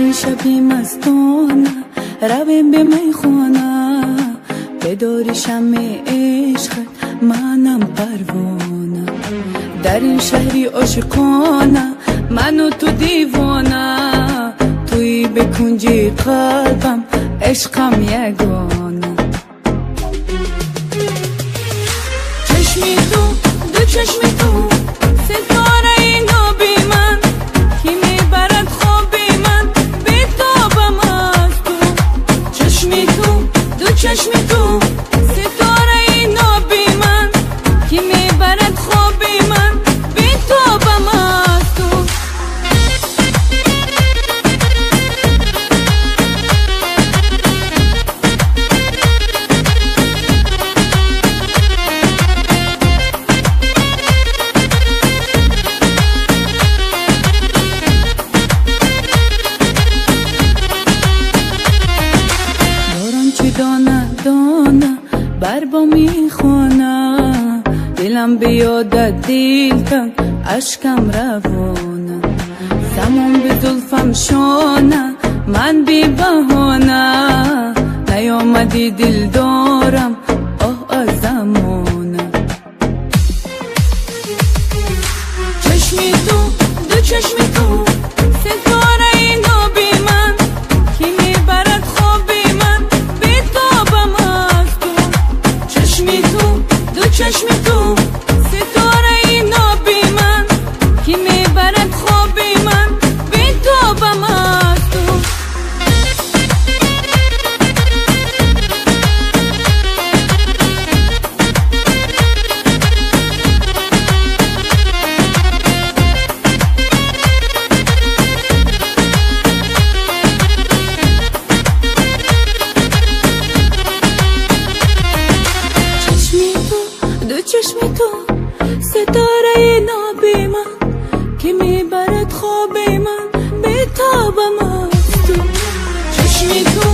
این شبی مستانه رویم به میخانه بداری شمع عشقت منم پروانه در این شهری عاشقانه من و تو دیوانه توی به کنجی قلبم عشقم یگانه چشمی تو دو چشمی تو ستاره اینو بی من کی میبرد خوابی من بیتابم از تو چشمی تو دو چشمی تو ستاره اینو بی من کی میبرد خوابی من بیتابم از تو دانه دانه بر با میخوانه دلم بیادت دل تنگ عشقم روانه زمان به زلفم شانه من بی بهانه نیامدی دل دارم آه از زمانه چشمی تو دو چشمی تو ستاره اینو بی من کی میبرد خوابی من بیتابم از تو چشمی تو دو چشمی تو ستاره اینو بی من کی میبرد خوابی من بیتابم از تو چشمی تو ستاره اینو بی من که میبرد خوابی من بیتابم از تو چشمی تو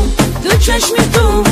دو چشمی تو